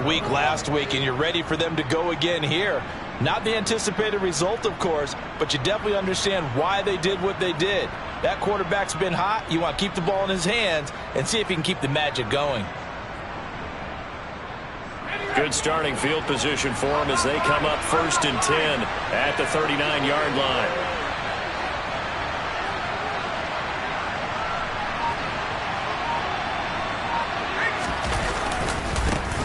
week last week, and you're ready for them to go again here. Not the anticipated result, of course, but you definitely understand why they did what they did. That quarterback's been hot. You want to keep the ball in his hands and see if he can keep the magic going. Good starting field position for him as they come up 1st and 10 at the 39-yard line.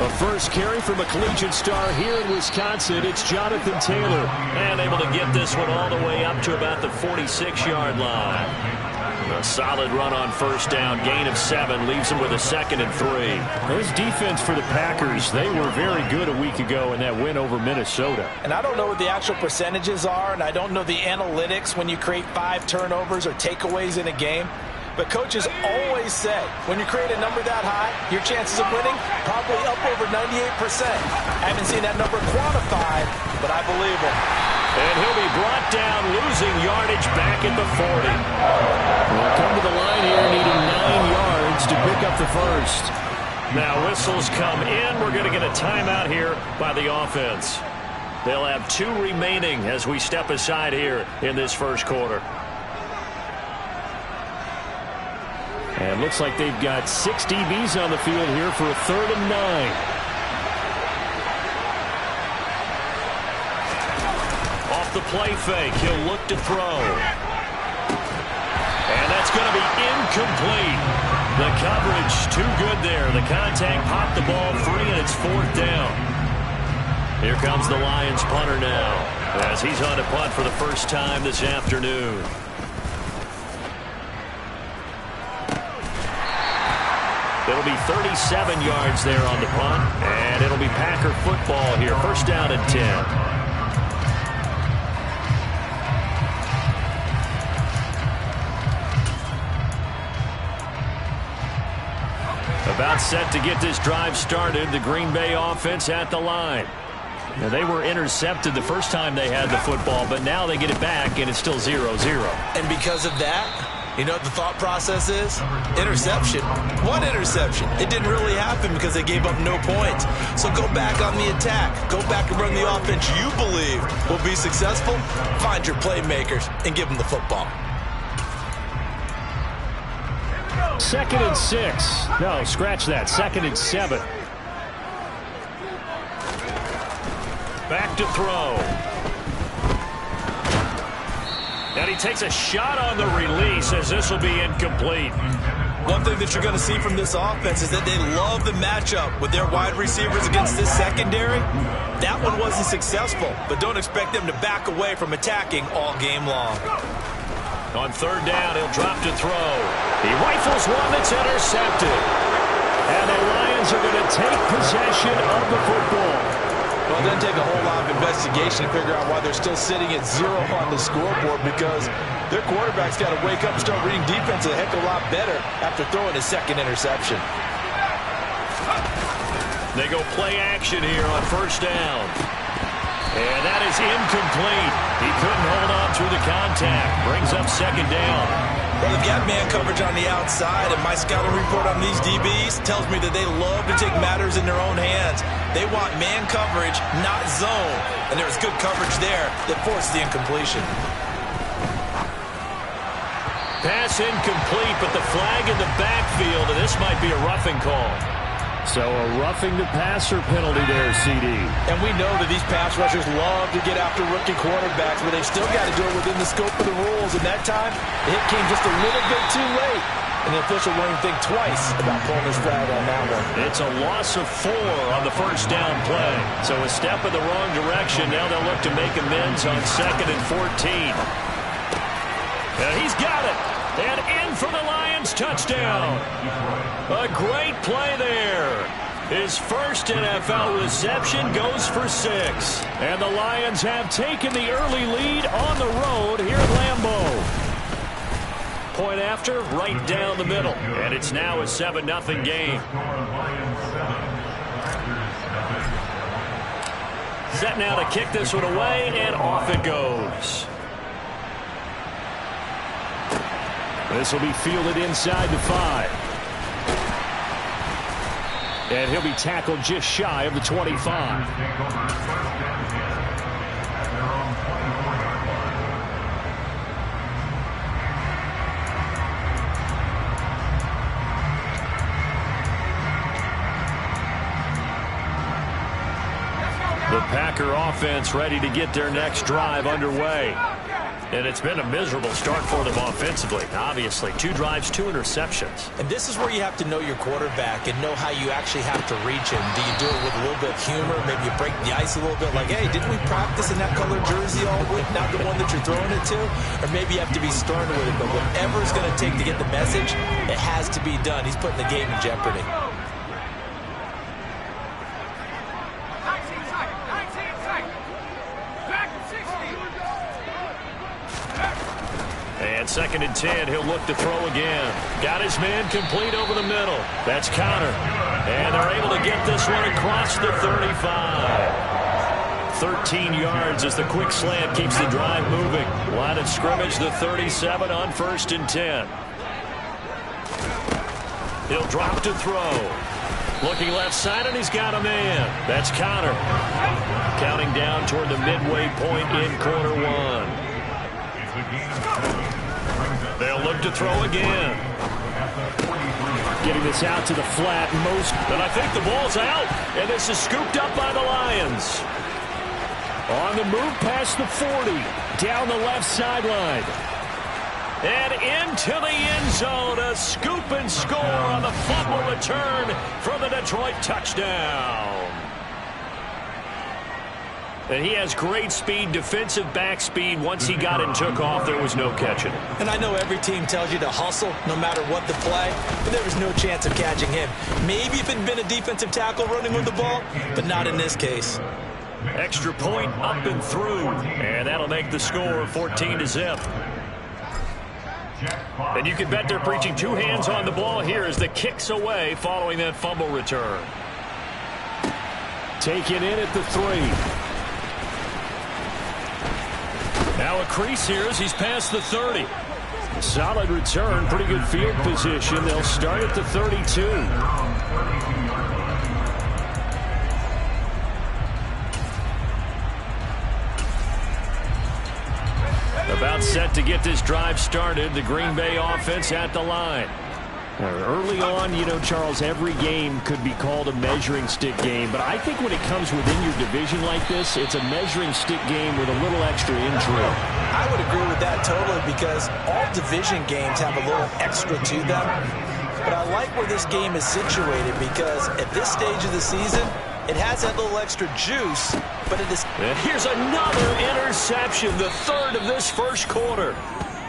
A first carry from a collegiate star here in Wisconsin. It's Jonathan Taylor. And able to get this one all the way up to about the 46-yard line. A solid run on 1st down. Gain of 7 leaves them with a 2nd and 3. This defense for the Packers, they were very good a week ago in that win over Minnesota. And I don't know what the actual percentages are, and I don't know the analytics when you create 5 turnovers or takeaways in a game. But coaches always say, when you create a number that high, your chances of winning probably up over 98%. I haven't seen that number quantified, but I believe him. And he'll be brought down, losing yardage back at the 40. We'll come to the line here, needing 9 yards to pick up the first. Now whistles come in. We're going to get a timeout here by the offense. They'll have 2 remaining as we step aside here in this first quarter. And looks like they've got 6 DBs on the field here for a 3rd and 9. Off the play fake, he'll look to throw. And that's going to be incomplete. The coverage too good there. The contact popped the ball free, and it's 4th down. Here comes the Lions punter now as he's on to punt for the first time this afternoon. It'll be 37 yards there on the punt, and it'll be Packer football here. 1st down and 10. About set to get this drive started, the Green Bay offense at the line. Now, they were intercepted the first time they had the football, but now they get it back, and it's still 0-0. And because of that, you know what the thought process is? Interception. One interception. It didn't really happen because they gave up no points. So go back on the attack. Go back and run the offense you believe will be successful. Find your playmakers and give them the football. 2nd and 6. No, scratch that. 2nd and 7. Back to throw. And he takes a shot on the release as this will be incomplete. One thing that you're going to see from this offense is that they love the matchup with their wide receivers against this secondary. That one wasn't successful, but don't expect them to back away from attacking all game long. On 3rd down, he'll drop to throw. He rifles one that's intercepted. And the Lions are going to take possession of the football. Well, it doesn't take a whole lot of investigation to figure out why they're still sitting at 0 on the scoreboard, because their quarterback's got to wake up and start reading defense a heck of a lot better after throwing his 2nd interception. They go play action here on 1st down. And that is incomplete. He couldn't hold on through the contact. Brings up 2nd down. Well, they've got man coverage on the outside, and my scouting report on these DBs tells me that they love to take matters in their own hands. They want man coverage, not zone. And there's good coverage there that forced the incompletion. Pass incomplete, but the flag in the backfield, and this might be a roughing call. So a roughing the passer penalty there, CD. And we know that these pass rushers love to get after rookie quarterbacks, but they've still got to do it within the scope of the rules. And that time, the hit came just a little bit too late. And the official won't even think twice about pulling his flag on that one. It's a loss of 4 on the 1st down play. So a step in the wrong direction. Now they'll look to make amends on 2nd and 14. And he's got it. And in for the Lions touchdown. A great play there. His first NFL reception goes for 6. And the Lions have taken the early lead on the road here at Lambeau. Point after, right down the middle. And it's now a 7-0 game. Set now to kick this one away, and off it goes. This will be fielded inside the 5. And he'll be tackled just shy of the 25. The Packer offense ready to get their next drive underway. And it's been a miserable start for them offensively. Obviously, 2 drives, 2 interceptions. And this is where you have to know your quarterback and know how you actually have to reach him. Do you do it with a little bit of humor? Maybe you break the ice a little bit like, hey, didn't we practice in that color jersey all week, not the one that you're throwing it to? Or maybe you have to be stern with it. But whatever it's going to take to get the message, it has to be done. He's putting the game in jeopardy. And 2nd and 10, he'll look to throw again. Got his man complete over the middle. That's Connor. And they're able to get this one across the 35. 13 yards as the quick slant keeps the drive moving. Line of scrimmage, the 37 on 1st and 10. He'll drop to throw. Looking left side, and he's got a man. That's Connor. Counting down toward the midway point in quarter 1. They'll look to throw again. Getting this out to the flat. And I think the ball's out. And this is scooped up by the Lions. On the move past the 40. Down the left sideline. And into the end zone. A scoop and score on the fumble return for the Detroit touchdown. And he has great speed, defensive back speed. Once he got and took off, there was no catching. And I know every team tells you to hustle no matter what the play, but there was no chance of catching him. Maybe if it had been a defensive tackle running with the ball, but not in this case. Extra point up and through. And that'll make the score 14-0. And you can bet they're preaching 2 hands on the ball here as the kick's away following that fumble return. Taken in at the 3. Now a crease here as he's past the 30. Solid return, pretty good field position. They'll start at the 32. About set to get this drive started. The Green Bay offense at the line. Early on, you know, Charles, every game could be called a measuring stick game. But I think when it comes within your division like this, it's a measuring stick game with a little extra intrigue. I would agree with that totally because all division games have a little extra to them. But I like where this game is situated because at this stage of the season, it has that little extra juice, but it is... And here's another interception, the 3rd of this first quarter.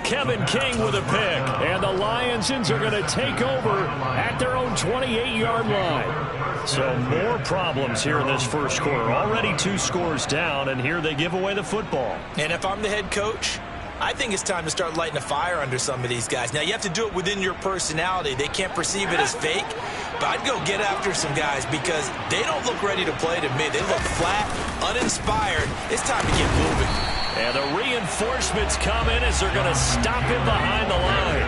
Kevin King with a pick. And the Lionsons are going to take over at their own 28-yard line. So more problems here in this first quarter. Already 2 scores down, and here they give away the football. And if I'm the head coach, I think it's time to start lighting a fire under some of these guys. Now, you have to do it within your personality. They can't perceive it as fake, but I'd go get after some guys because they don't look ready to play to me. They look flat, uninspired. It's time to get moving. And the reinforcements come in as they're going to stop him behind the line.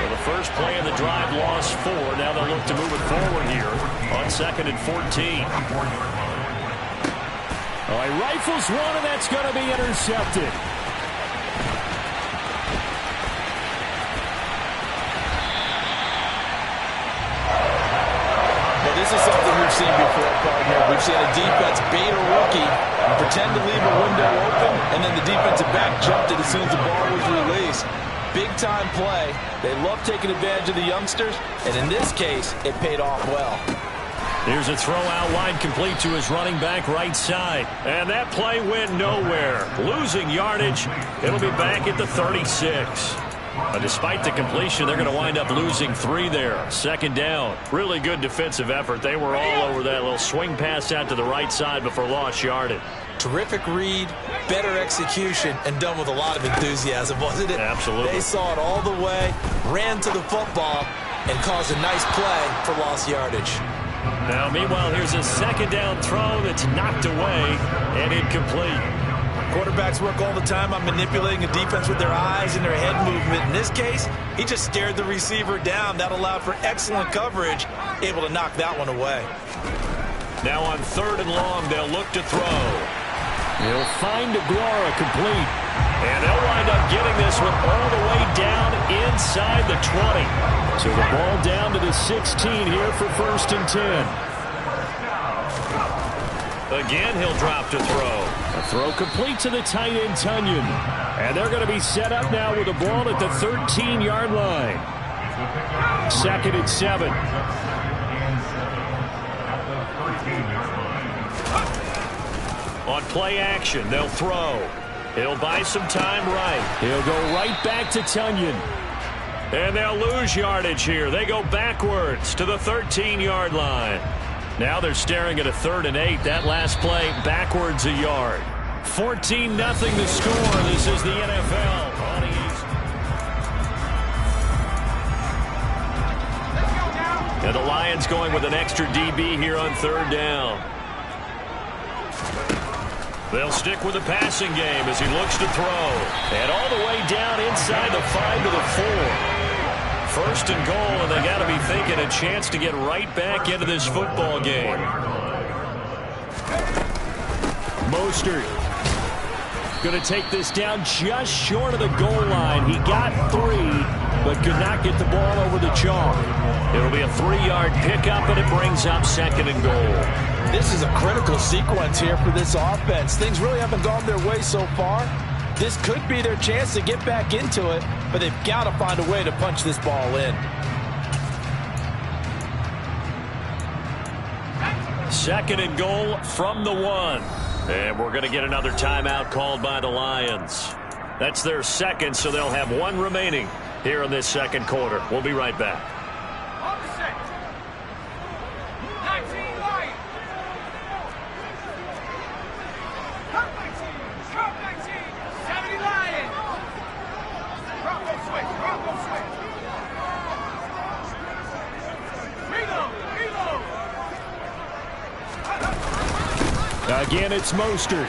Well, the first play of the drive lost 4. Now they'll look to move it forward here on 2nd and 14. Oh, he rifles one, and that's going to be intercepted. Well, this is something we've seen before, partner. We've seen a defense bait a rookie and pretend to leave a window open, and then the defensive back jumped it as soon as the ball was released. Big-time play. They love taking advantage of the youngsters, and in this case, it paid off well. Here's a throw out wide complete to his running back right side. And that play went nowhere. Losing yardage. It'll be back at the 36. Despite the completion, they're going to wind up losing 3 there. 2nd down. Really good defensive effort. They were all over that little swing pass out to the right side before lost yardage. Terrific read, better execution, and done with a lot of enthusiasm, wasn't it? Absolutely. They saw it all the way, ran to the football, and caused a nice play for lost yardage. Now, meanwhile, here's a 2nd down throw that's knocked away and incomplete. Quarterbacks work all the time on manipulating a defense with their eyes and their head movement. In this case, he just stared the receiver down. That allowed for excellent coverage, able to knock that one away. Now on 3rd and long, they'll look to throw. He'll find Aguara complete. And they'll wind up getting this one all the way down inside the 20. So the ball down to the 16 here for 1st and 10. Again, he'll drop to throw. A throw complete to the tight end, Tunyon. And they're going to be set up now with the ball at the 13-yard line. 2nd and 7. On play action, they'll throw. He'll buy some time right. He'll go right back to Tunyon. And they'll lose yardage here. They go backwards to the 13-yard line. Now they're staring at a 3rd and 8. That last play, backwards a yard. 14-0 the score. This is the NFL on the East. And the Lions going with an extra DB here on 3rd down. They'll stick with the passing game as he looks to throw. And all the way down inside the 5 to the 4. 1st and goal, and they got to be thinking a chance to get right back into this football game. Mostert going to take this down just short of the goal line. He got 3, but could not get the ball over the chalk. It'll be a 3-yard pickup, and it brings up 2nd and goal. This is a critical sequence here for this offense. Things really haven't gone their way so far. This could be their chance to get back into it, but they've got to find a way to punch this ball in. 2nd and goal from the 1. And we're going to get another timeout called by the Lions. That's their 2nd, so they'll have 1 remaining here in this 2nd quarter. We'll be right back. Again, it's Mostert.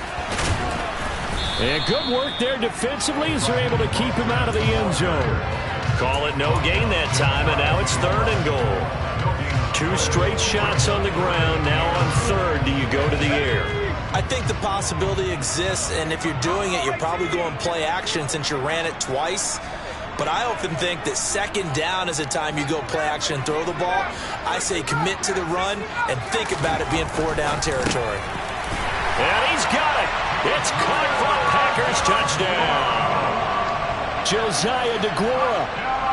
And good work there defensively as they're able to keep him out of the end zone. Call it no gain that time, and now it's 3rd and goal. 2 straight shots on the ground. Now on 3rd, do you go to the air? I think the possibility exists, and if you're doing it, you're probably going play action since you ran it twice. But I often think that 2nd down is a time you go play action and throw the ball. I say commit to the run and think about it being 4-down territory. And he's got it. It's caught for a Packers touchdown. Josiah DeGuara,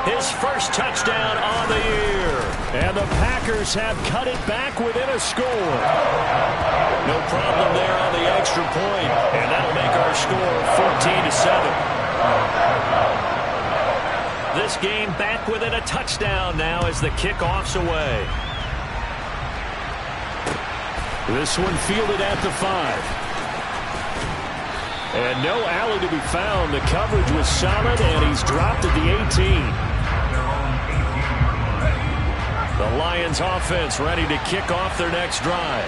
his first touchdown on the year. And the Packers have cut it back within a score. No problem there on the extra point. And that'll make our score 14-7. This game back within a touchdown now as the kickoff's away. This one fielded at the 5. And no alley to be found. The coverage was solid, and he's dropped at the 18. The Lions offense ready to kick off their next drive.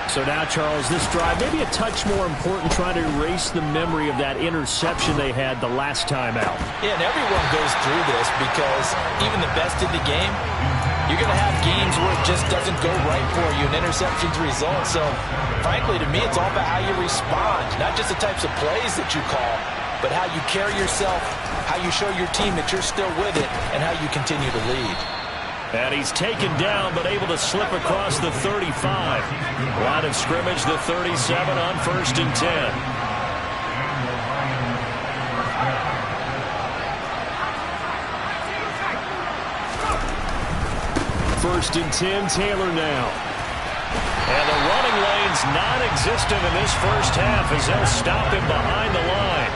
So now, Charles, this drive maybe a touch more important, trying to erase the memory of that interception they had the last time out. Yeah, and everyone goes through this because even the best in the game, you're going to have games where it just doesn't go right for you, and interceptions result. So, frankly, to me, it's all about how you respond, not just the types of plays that you call, but how you carry yourself, how you show your team that you're still with it, and how you continue to lead. And he's taken down, but able to slip across the 35. Line of scrimmage, the 37 on 1st and 10. 1st and 10, Taylor now. And the running lane's non-existent in this first half as they'll stop him behind the line.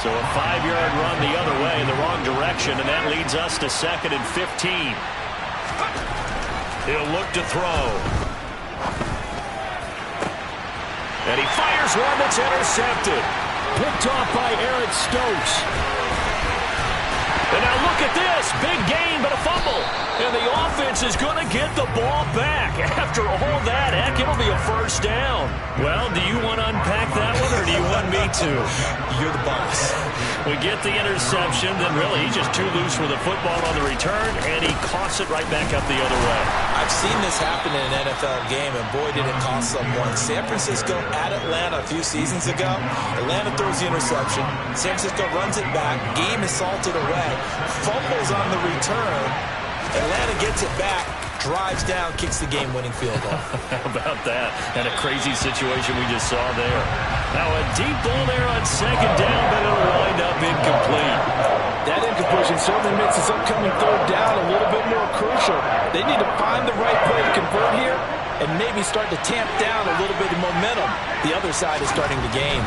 So a 5-yard run the other way in the wrong direction, and that leads us to 2nd and 15. He'll look to throw. And he fires one that's intercepted. Picked off by Eric Stokes. And now look at this. Big gain, but a fumble. And the offense is going to get the ball back. After all that, heck, it'll be a first down. Well, do you want to unpack that one, or do you want me to? You're the boss. We get the interception, then really he's just too loose with the football on the return, and he coughs it right back up the other way. I've seen this happen in an NFL game, and boy, did it cost someone. San Francisco at Atlanta a few seasons ago. Atlanta throws the interception. San Francisco runs it back. Game is salted away. Fumbles on the return. Atlanta gets it back, drives down, kicks the game-winning field goal. How about that? And a crazy situation we just saw there. Now a deep ball there on second down, but it'll wind up incomplete. That incompletion certainly makes this upcoming third down a little bit more crucial. They need to find the right play to convert here and maybe start to tamp down a little bit of momentum. The other side is starting to gain.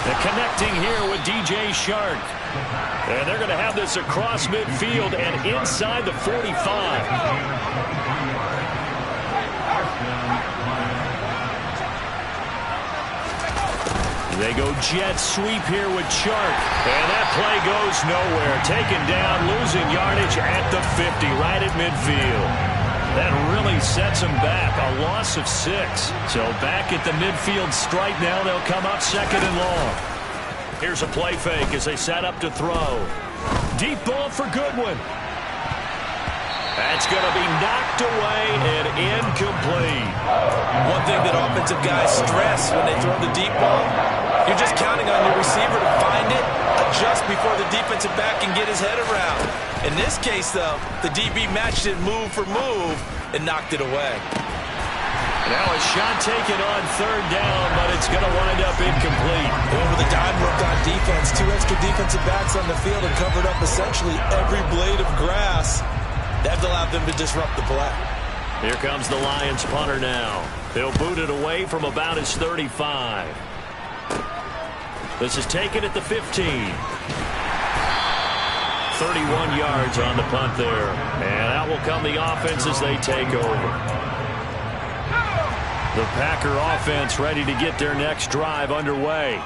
They're connecting here with DJ Shark. And they're going to have this across midfield and inside the 45. They go jet sweep here with Shark. And that play goes nowhere. Taken down, losing yardage at the 50, right at midfield. That really sets them back. A loss of 6. So back at the midfield stripe now. They'll come up second and long. Here's a play fake as they set up to throw. Deep ball for Goodwin. That's going to be knocked away and incomplete. One thing that offensive guys stress when they throw the deep ball, you're just counting on your receiver to find it, adjust before the defensive back can get his head around. In this case, though, the DB matched it move for move and knocked it away. Now a shot taken on third down, but it's going to wind up incomplete. Over the dime work on defense, 2 extra defensive backs on the field and covered up essentially every blade of grass. That allowed them to disrupt the play. Here comes the Lions punter now. He'll boot it away from about his 35. This is taken at the 15. 31 yards on the punt there. And out will come the offense as they take over. The Packer offense ready to get their next drive underway.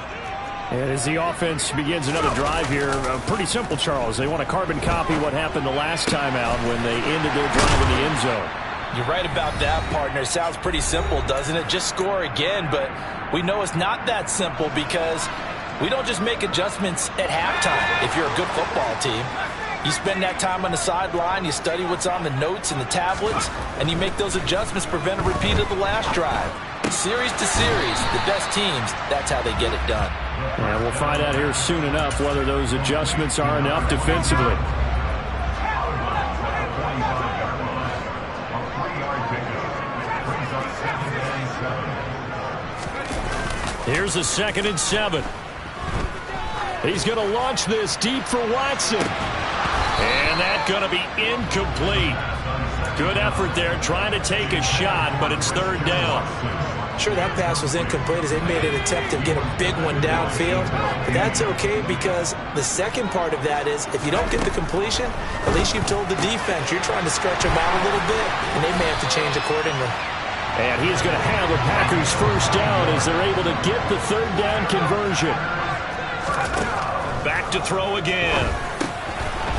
And as the offense begins another drive here, pretty simple, Charles. They want to carbon copy what happened the last time out when they ended their drive in the end zone. You're right about that, partner. Sounds pretty simple, doesn't it? Just score again, but we know it's not that simple because we don't just make adjustments at halftime if you're a good football team. You spend that time on the sideline, you study what's on the notes and the tablets, and you make those adjustments, prevent a repeat of the last drive. Series to series, the best teams, that's how they get it done. And we'll find out here soon enough whether those adjustments are enough defensively. Here's a 2nd and 7. He's going to launch this deep for Watson. And that's going to be incomplete. Good effort there trying to take a shot, but it's third down. Sure, that pass was incomplete as they made an attempt to get a big one downfield. But that's okay because the second part of that is if you don't get the completion, at least you've told the defense you're trying to stretch them out a little bit, and they may have to change accordingly. And he's going to have the Packers first down as they're able to get the third down conversion. Back to throw again.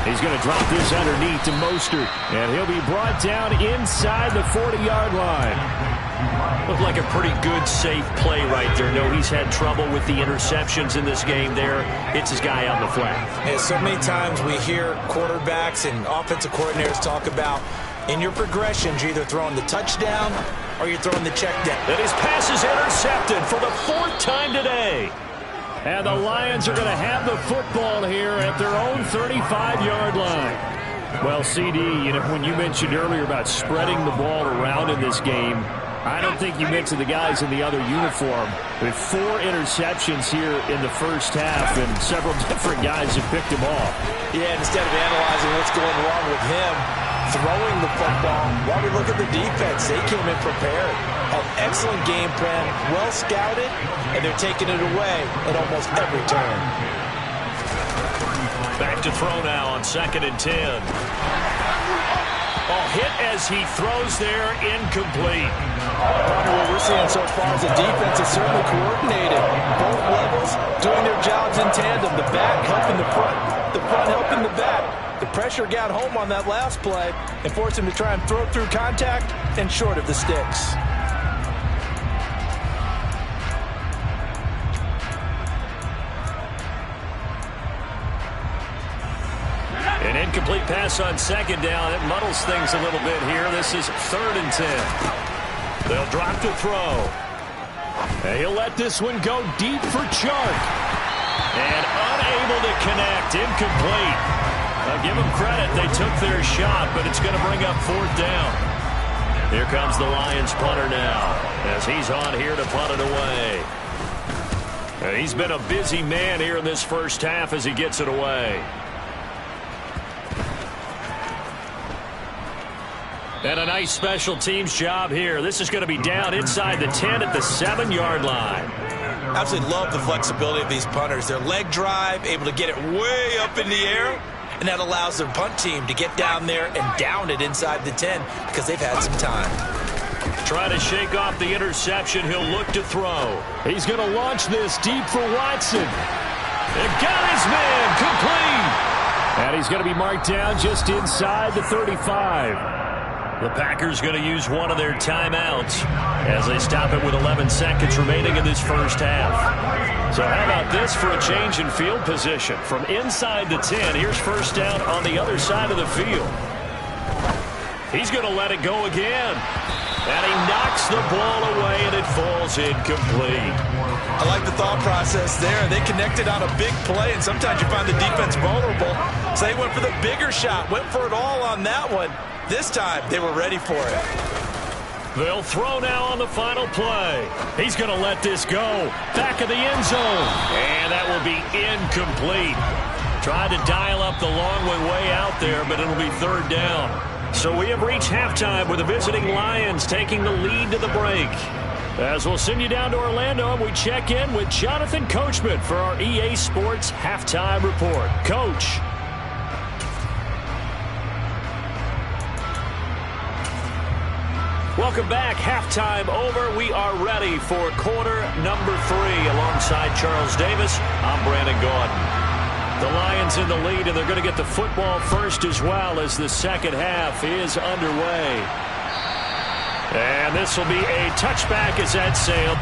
He's going to drop this underneath to Mostert, and he'll be brought down inside the 40-yard line. Looked like a pretty good, safe play right there. No, he's had trouble with the interceptions in this game there. It's his guy on the flat. Yeah, so many times we hear quarterbacks and offensive coordinators talk about in your progressions, you're either throwing the touchdown or you're throwing the check down. And his pass is intercepted for the 4th time today. And the Lions are going to have the football here at their own 35-yard line. Well, CD, you know, when you mentioned earlier about spreading the ball around in this game, I don't think you mentioned the guys in the other uniform. With 4 interceptions here in the first half, and several different guys have picked him off. Yeah, instead of analyzing what's going wrong with him, throwing the football, while we look at the defense, they came in prepared. An excellent game plan, well scouted, and they're taking it away at almost every turn. Back to throw now on 2nd and 10. Oh, hit as he throws there, incomplete. Partner, what we're seeing so far is the defense is certainly coordinated. Both levels doing their jobs in tandem. The back helping the front helping the back. The pressure got home on that last play and forced him to try and throw through contact and short of the sticks. An incomplete pass on second down. It muddles things a little bit here. This is 3rd and 10. They'll drop to throw. And he'll let this one go deep for Chark. And unable to connect. Incomplete. I'll give them credit. They took their shot, but it's going to bring up 4th down. Here comes the Lions punter now as he's on here to punt it away. And he's been a busy man here in this first half as he gets it away. And a nice special teams job here. This is going to be down inside the 10 at the 7-yard line. Absolutely love the flexibility of these punters. Their leg drive, able to get it way up in the air, and that allows their punt team to get down there and down it inside the 10 because they've had some time. Trying to shake off the interception. He'll look to throw. He's going to launch this deep for Watson. And got his man complete. And he's going to be marked down just inside the 35. The Packers going to use one of their timeouts as they stop it with 11 seconds remaining in this first half. So how about this for a change in field position? From inside the 10, here's first down on the other side of the field. He's going to let it go again. And he knocks the ball away, and it falls incomplete. I like the thought process there. They connected on a big play, and sometimes you find the defense vulnerable. So they went for the bigger shot, went for it all on that one. This time, they were ready for it. They'll throw now on the final play. He's going to let this go. Back of the end zone. And that will be incomplete. Tried to dial up the long way out there, but it'll be 3rd down. So we have reached halftime with the visiting Lions taking the lead to the break. As we'll send you down to Orlando, and we check in with Jonathan Coachman for our EA Sports Halftime Report. Coach. Welcome back. Halftime over. We are ready for quarter number 3. Alongside Charles Davis, I'm Brandon Gaudin. The Lions in the lead, and they're going to get the football first as well as the second half is underway. And this will be a touchback as that sailed.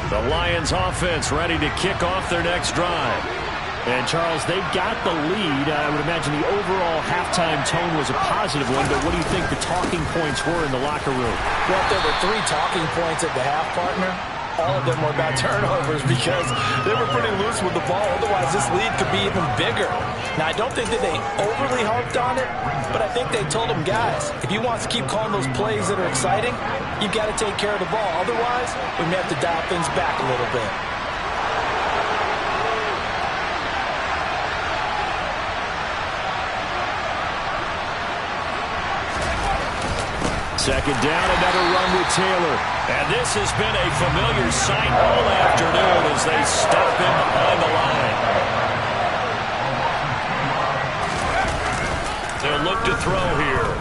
The Lions offense ready to kick off their next drive. And, Charles, they've got the lead. I would imagine the overall halftime tone was a positive one, but what do you think the talking points were in the locker room? Well, if there were 3 talking points at the half, partner, all of them were about turnovers because they were pretty loose with the ball. Otherwise, this lead could be even bigger. Now, I don't think that they overly harped on it, but I think they told them, guys, if you want to keep calling those plays that are exciting, you've got to take care of the ball. Otherwise, we may have to dial things back a little bit. Second down, another run with Taylor. And this has been a familiar sight all afternoon as they stop him behind the line. They'll look to throw here.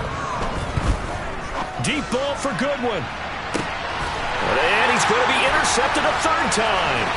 Deep ball for Goodwin. And he's going to be intercepted a 3rd time.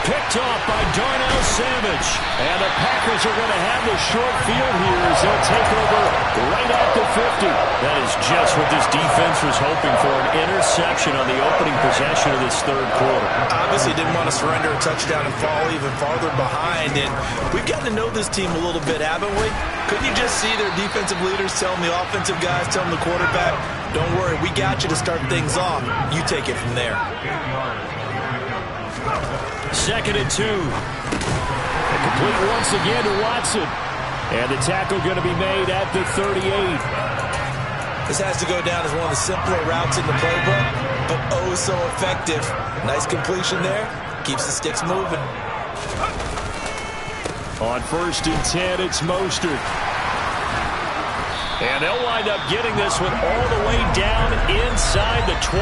Picked off by Darnell Savage. And the Packers are going to have the short field here as they'll take over right at the 50. That is just what this defense was hoping for, an interception on the opening possession of this 3rd quarter. Obviously didn't want to surrender a touchdown and fall even farther behind. And we've gotten to know this team a little bit, haven't we? Couldn't you just see their defensive leaders telling the offensive guys, telling the quarterback, don't worry, we got you to start things off. You take it from there. 2nd and 2. Complete once again to Watson. And the tackle going to be made at the 38. This has to go down as one of the simpler routes in the playbook, but oh so effective. Nice completion there. Keeps the sticks moving. On 1st and 10, it's Mostert. And they'll wind up getting this one all the way down inside the 20.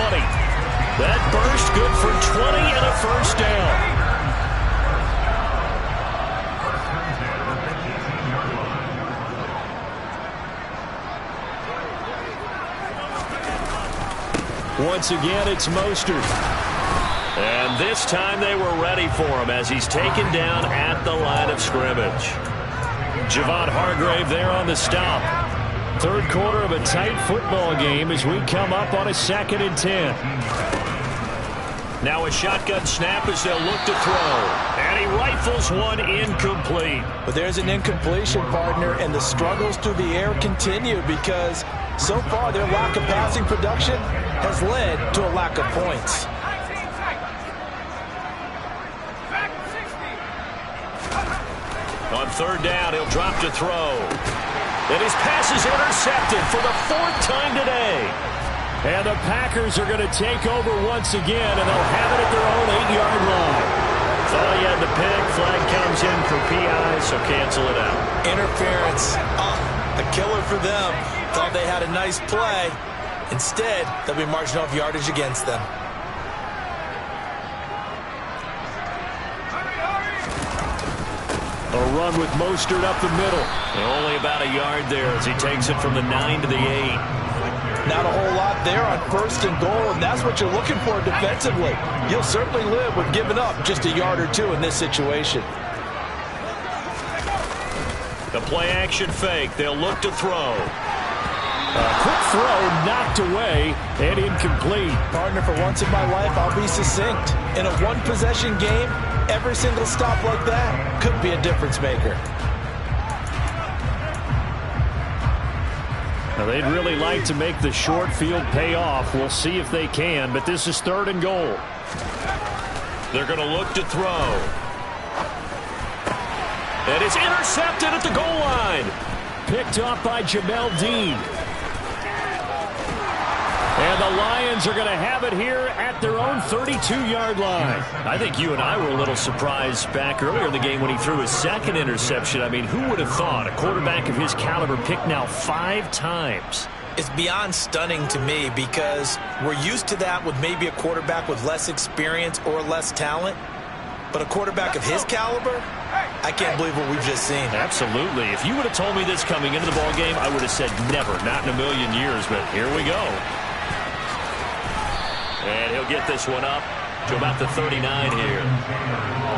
That burst good for 20 and a first down. Once again, it's Mostert. And this time they were ready for him as he's taken down at the line of scrimmage. Javon Hargrave there on the stop. Third quarter of a tight football game as we come up on a 2nd and 10. Now a shotgun snap as they'll look to throw. And he rifles one incomplete. But there's an incompletion, partner, and the struggles through the air continue because so far their lack of passing production has led to a lack of points. On 3rd down, he'll drop to throw. And his pass is intercepted for the 4th time today. And the Packers are going to take over once again, and they'll have it at their own 8-yard line. Thought he had the pick. Flag comes in for PI, so cancel it out. Interference. A killer for them. Thought they had a nice play. Instead, they'll be marching off yardage against them. A run with Mostert up the middle. And only about a yard there as he takes it from the 9 to the 8. Not a whole lot there on 1st and goal, and that's what you're looking for defensively. You'll certainly live with giving up just a yard or two in this situation. The play-action fake. They'll look to throw. A quick throw knocked away and incomplete. Partner, for once in my life, I'll be succinct. In a one-possession game, every single stop like that could be a difference maker. Now, they'd really like to make the short field pay off. We'll see if they can, but this is 3rd and goal. They're going to look to throw. And it's intercepted at the goal line. Picked off by Jamel Dean. And the Lions are going to have it here at their own 32-yard line. I think you and I were a little surprised back earlier in the game when he threw his 2nd interception. I mean, who would have thought a quarterback of his caliber picked now 5 times? It's beyond stunning to me because we're used to that with maybe a quarterback with less experience or less talent. But a quarterback of his caliber, I can't believe what we've just seen. Absolutely. If you would have told me this coming into the ball game, I would have said never, not in a million years. But here we go. And he'll get this one up to about the 39 here.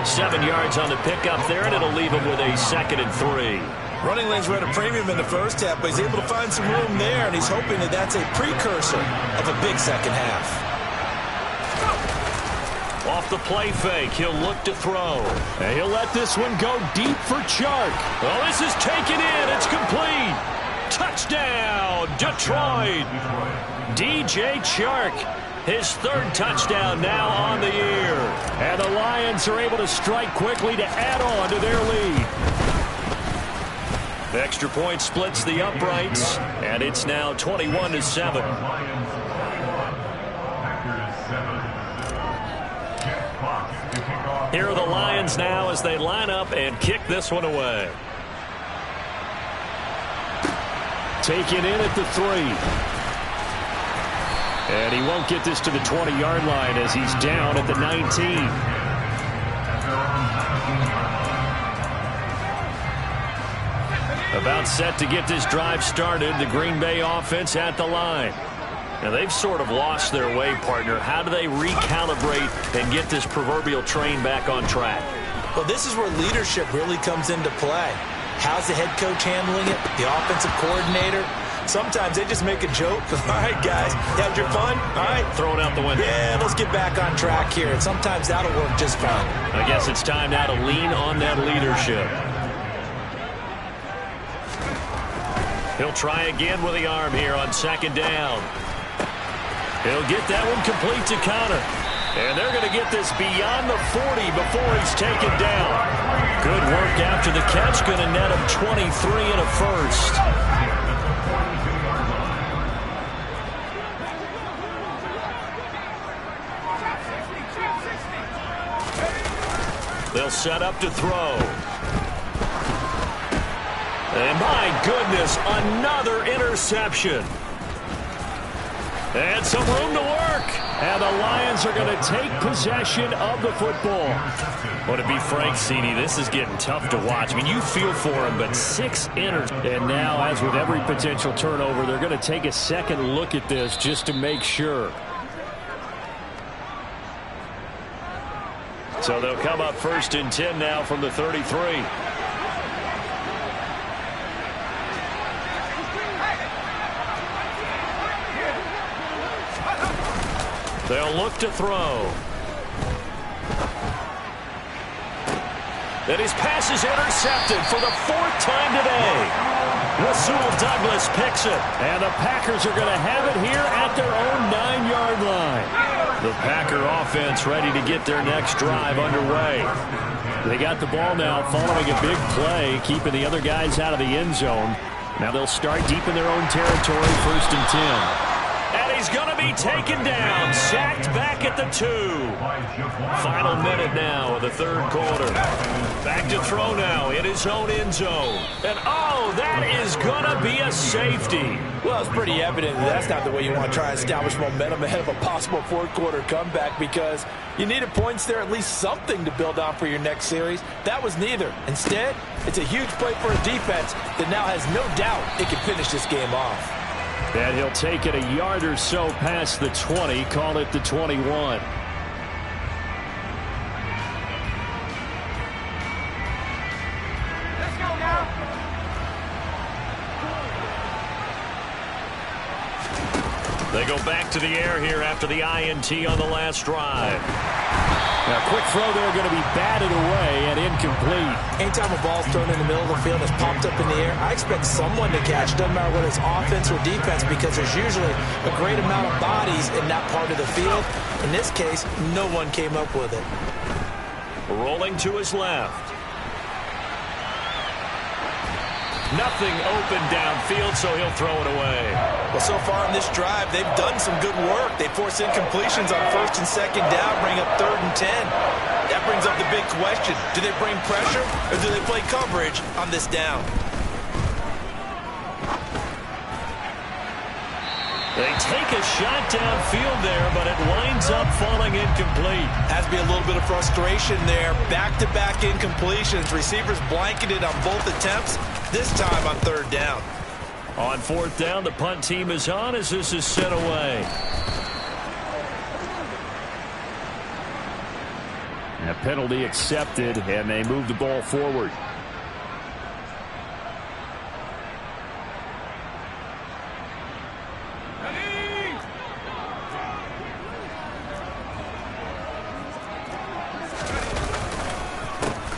7 yards on the pickup there, and it'll leave him with a 2nd and 3. Running lanes were at a premium in the first half, but he's able to find some room there, and he's hoping that that's a precursor of a big second half. Off the play fake, he'll look to throw. And he'll let this one go deep for Chark. Well, this is taken in. It's complete. Touchdown, Detroit. DJ Chark. His 3rd touchdown now on the year. And the Lions are able to strike quickly to add on to their lead. The extra point splits the uprights, and it's now 21-7. Here are the Lions now as they line up and kick this one away. Taken in at the 3. And he won't get this to the 20-yard line as he's down at the 19. About set to get this drive started, the Green Bay offense at the line. Now, they've sort of lost their way, partner. How do they recalibrate and get this proverbial train back on track? Well, this is where leadership really comes into play. How's the head coach handling it? The offensive coordinator? Sometimes they just make a joke. All right, guys, you had your fun? All right. Throw it out the window. Yeah, let's get back on track here. And sometimes that'll work just fine. I guess it's time now to lean on that leadership. He'll try again with the arm here on 2nd down. He'll get that one complete to Connor. And they're going to get this beyond the 40 before he's taken down. Good work after the catch. Going to net him 23 and a first. They'll set up to throw. And my goodness, another interception. And some room to work. And the Lions are going to take possession of the football. Well, to be frank, Cini, this is getting tough to watch. I mean, you feel for him, but 6 inners. And now, as with every potential turnover, they're going to take a second look at this just to make sure. So they'll come up 1st and 10 now from the 33. They'll look to throw. And his pass is intercepted for the 4th time today. Rasul Douglas picks it. And the Packers are going to have it here at their own 9-yard line. The Packer offense ready to get their next drive underway. They got the ball now following a big play, keeping the other guys out of the end zone. Now they'll start deep in their own territory, 1st and 10. And he's going to be taken down, sacked back at the 2. Final minute now of the 3rd quarter. Back to throw now in his own end zone. And, oh, that is going to be a safety. Well, it's pretty evident that's not the way you want to try and establish momentum ahead of a possible 4th quarter comeback, because you needed points there, at least something to build on for your next series. That was neither. Instead, it's a huge play for a defense that now has no doubt it can finish this game off. And he'll take it a yard or so past the 20, call it the 21. They go back to the air here after the INT on the last drive. Now, quick throw there, going to be batted away and incomplete. Anytime a ball's thrown in the middle of the field and it's popped up in the air, I expect someone to catch. Doesn't matter whether it's offense or defense, because there's usually a great amount of bodies in that part of the field. In this case, no one came up with it. Rolling to his left. Nothing open downfield, so he'll throw it away. Well, so far in this drive, they've done some good work. They force incompletions on 1st and 2nd down, bring up 3rd and 10. That brings up the big question. Do they bring pressure, or do they play coverage on this down? They take a shot downfield there, but it winds up falling incomplete. Has to be a little bit of frustration there. Back-to-back incompletions. Receivers blanketed on both attempts, this time on 3rd down. On 4th down, the punt team is on as this is sent away. A penalty accepted, and they move the ball forward.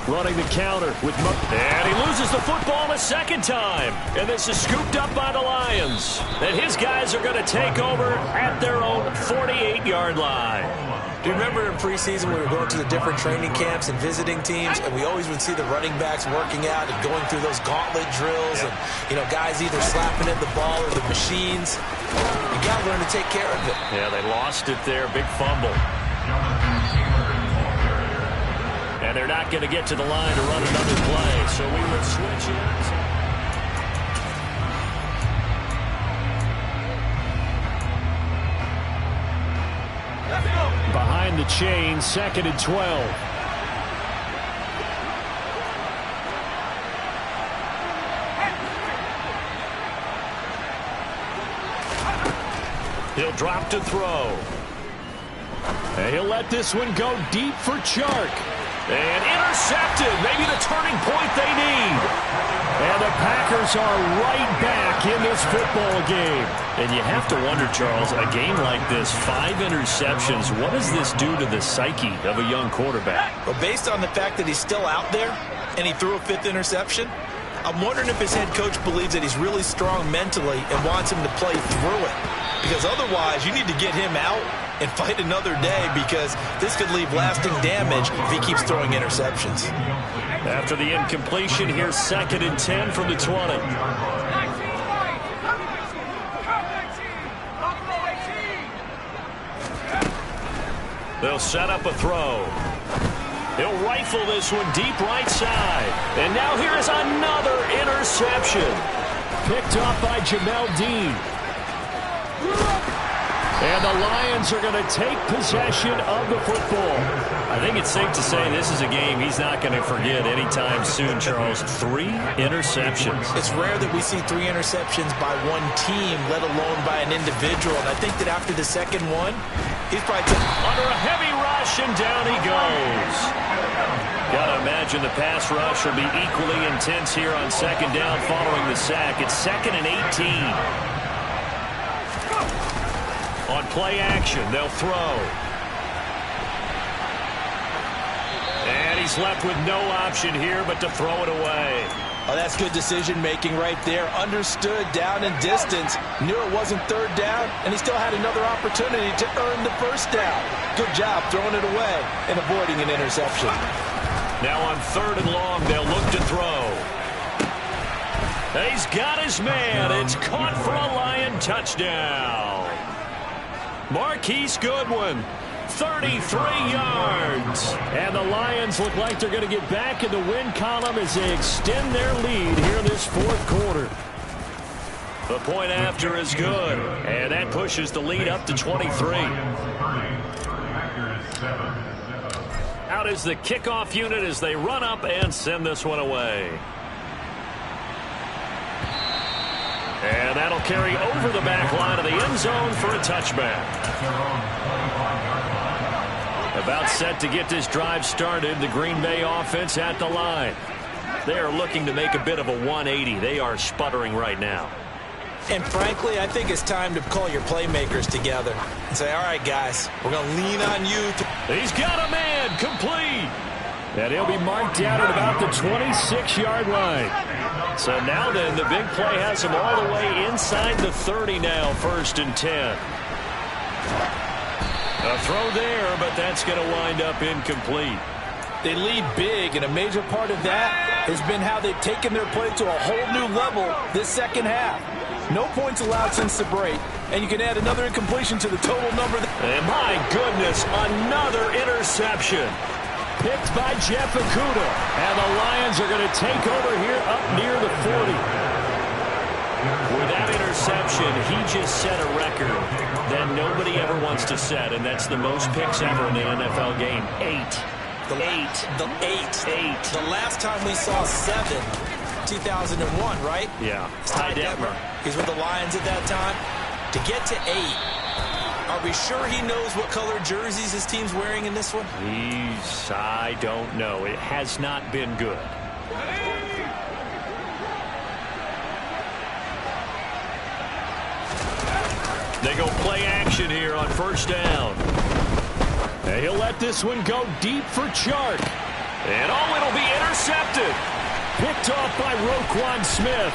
Running the counter with and he loses the football a 2nd time. And this is scooped up by the Lions. And his guys are going to take over at their own 48-yard line. Do you remember in preseason we were going to the different training camps and visiting teams, and we always would see the running backs working out and going through those gauntlet drills, and, you know, guys either slapping at the ball or the machines. You got to learn to take care of it. Yeah, they lost it there. Big fumble. And they're not going to get to the line to run another play, so we will switch in. Behind the chain, 2nd and 12. He'll drop to throw. And he'll let this one go deep for Chark. And intercepted. Maybe the turning point they need. And the Packers are right back in this football game. And you have to wonder, Charles, a game like this, 5 interceptions, what does this do to the psyche of a young quarterback? Well, based on the fact that he's still out there and he threw a 5th interception, I'm wondering if his head coach believes that he's really strong mentally and wants him to play through it. Because otherwise, you need to get him out and fight another day, because this could leave lasting damage if he keeps throwing interceptions. After the incompletion, here's 2nd and 10 from the 20. They'll set up a throw. He'll rifle this one deep right side. And now here is another interception. Picked off by Jamel Dean. And the Lions are going to take possession of the football. I think it's safe to say this is a game he's not going to forget anytime soon, Charles. 3 interceptions. It's rare that we see 3 interceptions by one team, let alone by an individual. And I think that after the second one, he's probably under a heavy rush, and down he goes. Got to imagine the pass rush will be equally intense here on 2nd down following the sack. It's 2nd and 18. On play action, they'll throw. And he's left with no option here but to throw it away. Oh, that's good decision-making right there. Understood down and distance. Knew it wasn't 3rd down, and he still had another opportunity to earn the 1st down. Good job throwing it away and avoiding an interception. Now on 3rd and long, they'll look to throw. He's got his man. It's caught for a Lion touchdown. Marquise Goodwin, 33 yards. And the Lions look like they're going to get back in the win column as they extend their lead here in this 4th quarter. The point after is good, and that pushes the lead up to 23. Out is the kickoff unit as they run up and send this one away. And that'll carry over the back line of the end zone for a touchback. About set to get this drive started, the Green Bay offense at the line. They are looking to make a bit of a 180. They are sputtering right now. And frankly, I think it's time to call your playmakers together and say, all right, guys, we're going to lean on you. He's got a man, complete. And he'll be marked down at about the 26-yard line. So now then, the big play has him all the way inside the 30 now, 1st and 10. A throw there, but that's going to wind up incomplete. They lead big, and a major part of that has been how they've taken their play to a whole new level this 2nd half. No points allowed since the break, and you can add another incompletion to the total number. And my goodness, another interception. Picked by Jeff Okudah. And the Lions are going to take over here up near the 40. With that interception, he just set a record that nobody ever wants to set, and that's the most picks ever in an NFL game. 8. The last time we saw 7, 2001, right? Yeah. Ty Detmer. He's with the Lions at that time. To get to 8. Are we sure he knows what color jerseys his team's wearing in this one? I don't know. It has not been good. They go play action here on 1st down. And he'll let this one go deep for Chark. And it'll be intercepted. Picked off by Roquan Smith.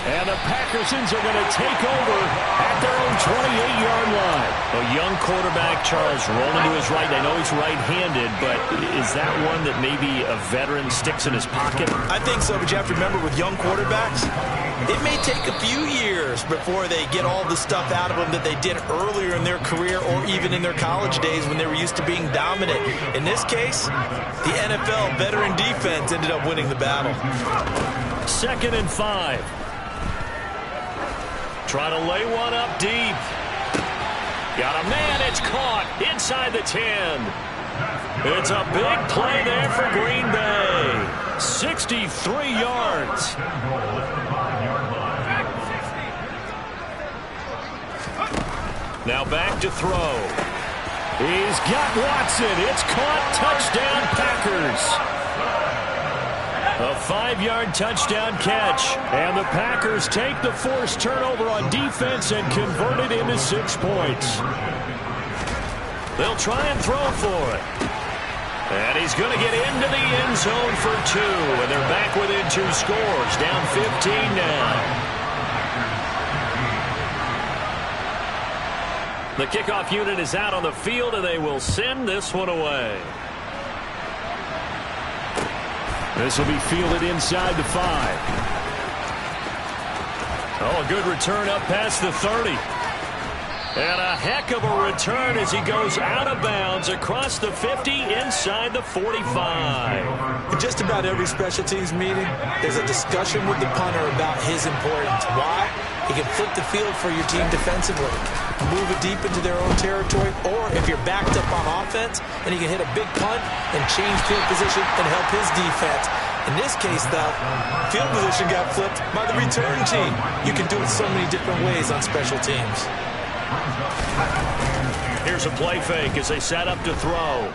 And the Packersons are going to take over at their own 28-yard line. A young quarterback, Charles, rolling to his right. I know he's right-handed, but is that one that maybe a veteran sticks in his pocket? I think so, but you have to remember with young quarterbacks, it may take a few years before they get all the stuff out of them that they did earlier in their career or even in their college days when they were used to being dominant. In this case, the NFL veteran defense ended up winning the battle. 2nd and 5. Try to lay one up deep. Got a man, it's caught inside the 10. It's a big play there for Green Bay. 63 yards. Now back to throw. He's got Watson. It's caught. Touchdown, Packers. A 5-yard touchdown catch. And the Packers take the forced turnover on defense and convert it into 6 points. They'll try and throw for it. And he's going to get into the end zone for 2. And they're back within 2 scores. Down 15 now. The kickoff unit is out on the field, and they will send this one away. This will be fielded inside the 5. Oh, a good return up past the 30. And a heck of a return as he goes out of bounds across the 50 inside the 45. In just about every special teams meeting, there's a discussion with the punter about his importance. Why? He can flip the field for your team defensively, move it deep into their own territory, or if you're backed up on offense, then he can hit a big punt and change field position and help his defense. In this case, though, field position got flipped by the return team. You can do it so many different ways on special teams. Here's a play fake as they set up to throw.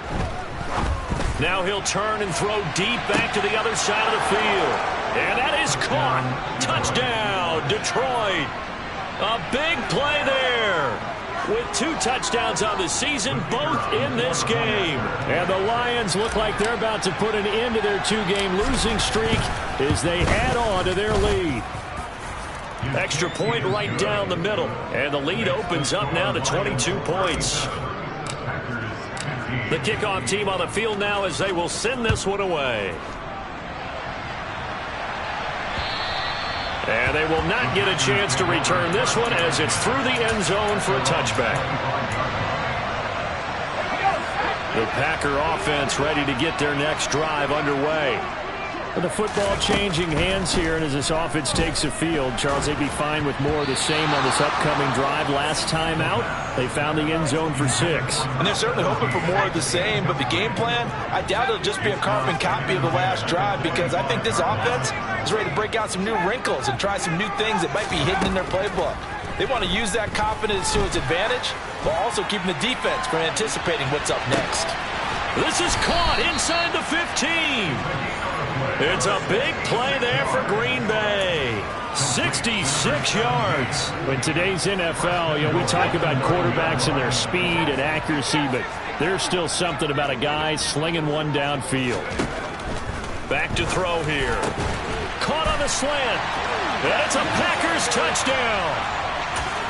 Now he'll turn and throw deep back to the other side of the field. And that is caught. Touchdown, Detroit. A big play there. With 2 touchdowns on the season, both in this game. And the Lions look like they're about to put an end to their 2-game losing streak as they add on to their lead. Extra point right down the middle. And the lead opens up now to 22 points. The kickoff team on the field now as they will send this one away. And they will not get a chance to return this one as it's through the end zone for a touchback. The Packer offense ready to get their next drive underway. The football changing hands here, and as this offense takes the field, Charles, they'd be fine with more of the same on this upcoming drive. Last time out, they found the end zone for 6. And they're certainly hoping for more of the same, but the game plan, I doubt it'll just be a carbon copy of the last drive, because I think this offense is ready to break out some new wrinkles and try some new things that might be hidden in their playbook. They want to use that confidence to its advantage, while also keeping the defense from anticipating what's up next. This is caught inside the 15. It's a big play there for Green Bay. 66 yards. In today's NFL, we talk about quarterbacks and their speed and accuracy, but there's still something about a guy slinging one downfield. Back to throw here. Caught on the slant. And it's a Packers touchdown.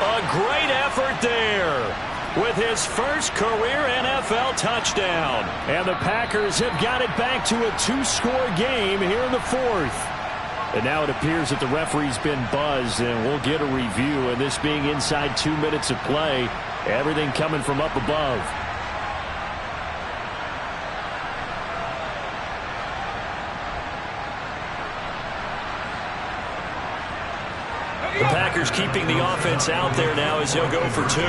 A great effort there with his first career NFL touchdown. And the Packers have got it back to a 2-score game here in the 4th. And now it appears that the referee's been buzzed, and we'll get a review. And this being inside 2 minutes of play, everything coming from up above. The Packers keeping the offense out there now as they'll go for 2.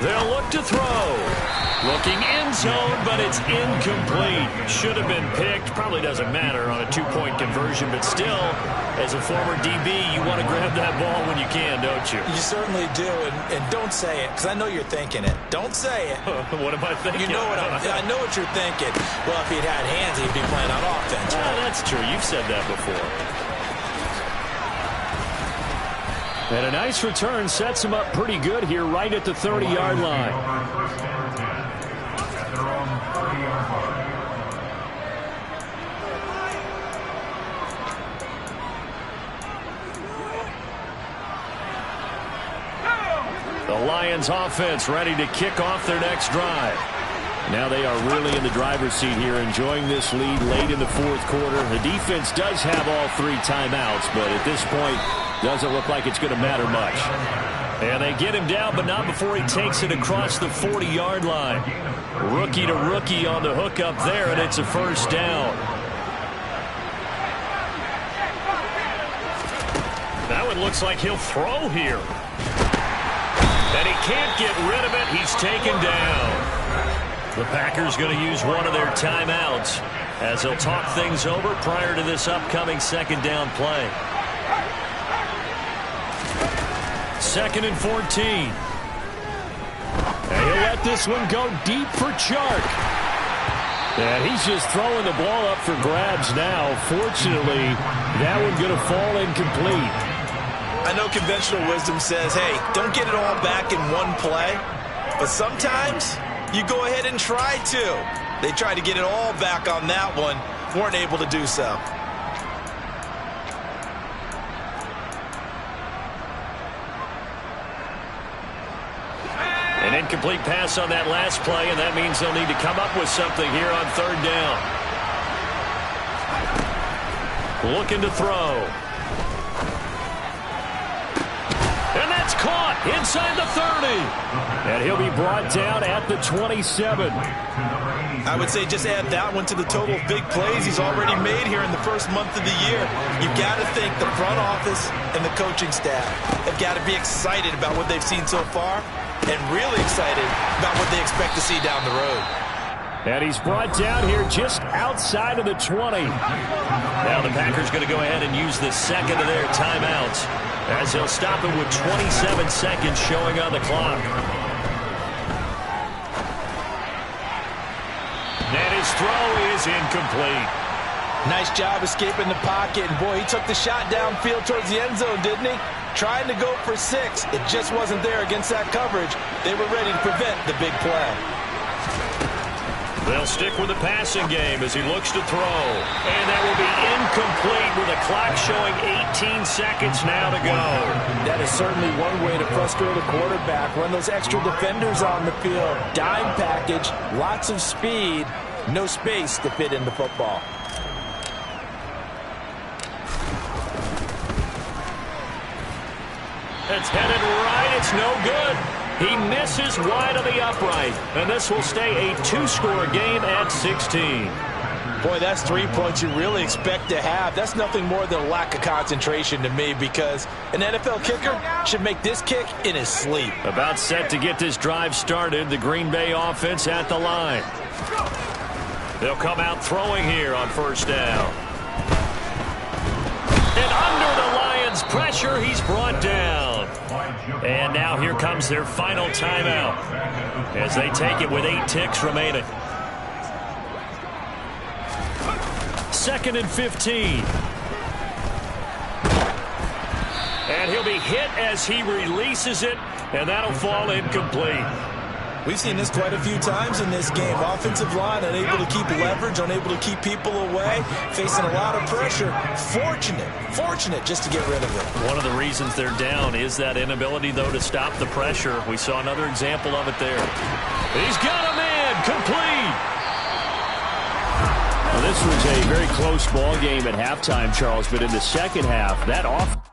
They'll look to throw. Looking end zone, but it's incomplete. Should have been picked. Probably doesn't matter on a 2-point conversion, but still, as a former DB, you want to grab that ball when you can, don't you? You certainly do, and don't say it, because I know you're thinking it. Don't say it. What am I thinking? You know what I know what you're thinking. Well, if he'd had hands, he'd be playing on offense. Right? That's true. You've said that before. And a nice return sets him up pretty good here right at the 30-yard line. The Lions offense ready to kick off their next drive. Now they are really in the driver's seat here, enjoying this lead late in the 4th quarter. The defense does have all 3 timeouts, but at this point, doesn't look like it's going to matter much. And they get him down, but not before he takes it across the 40-yard line. Rookie to rookie on the hook up there, and it's a first down. That one looks like he'll throw here. And he can't get rid of it. He's taken down. The Packers going to use one of their timeouts as they'll talk things over prior to this upcoming 2nd down play. 2nd and 14. And he'll let this one go deep for Chark. And he's just throwing the ball up for grabs now. Fortunately, that one going to fall incomplete. I know conventional wisdom says, hey, don't get it all back in one play. But sometimes you go ahead and try to. They tried to get it all back on that one. Weren't able to do so. An incomplete pass on that last play, and that means they'll need to come up with something here on third down. Looking to throw. And that's caught inside the 30. And he'll be brought down at the 27. I would say just add that one to the total of big plays he's already made here in the first month of the year. You've got to think the front office and the coaching staff have got to be excited about what they've seen so far and really excited about what they expect to see down the road. And he's brought down here just outside of the 20. Now the Packers going to go ahead and use the second of their timeouts as they'll stop it with 27 seconds showing on the clock. And his throw is incomplete. Nice job escaping the pocket. And, boy, he took the shot downfield towards the end zone, didn't he? Trying to go for 6. It just wasn't there against that coverage. They were ready to prevent the big play. They'll stick with the passing game as he looks to throw. And that will be incomplete with a clock showing 18 seconds now to go. That is certainly one way to frustrate a quarterback. Run those extra defenders on the field. Dime package, lots of speed, no space to fit in the football. It's headed right. It's no good. He misses wide of the upright. And this will stay a 2-score game at 16. Boy, that's 3 points you really expect to have. That's nothing more than a lack of concentration to me because an NFL kicker should make this kick in his sleep. About set to get this drive started. The Green Bay offense at the line. They'll come out throwing here on first down. And under the Lions' pressure, he's brought down. And now here comes their final timeout as they take it with 8 ticks remaining. 2nd and 15. And he'll be hit as he releases it, and that'll fall incomplete. We've seen this quite a few times in this game. Offensive line unable to keep leverage, unable to keep people away, facing a lot of pressure. Fortunate just to get rid of it. One of the reasons they're down is that inability, though, to stop the pressure. We saw another example of it there. He's got a man, complete. Well, this was a very close ball game at halftime, Charles, but in the second half, that offense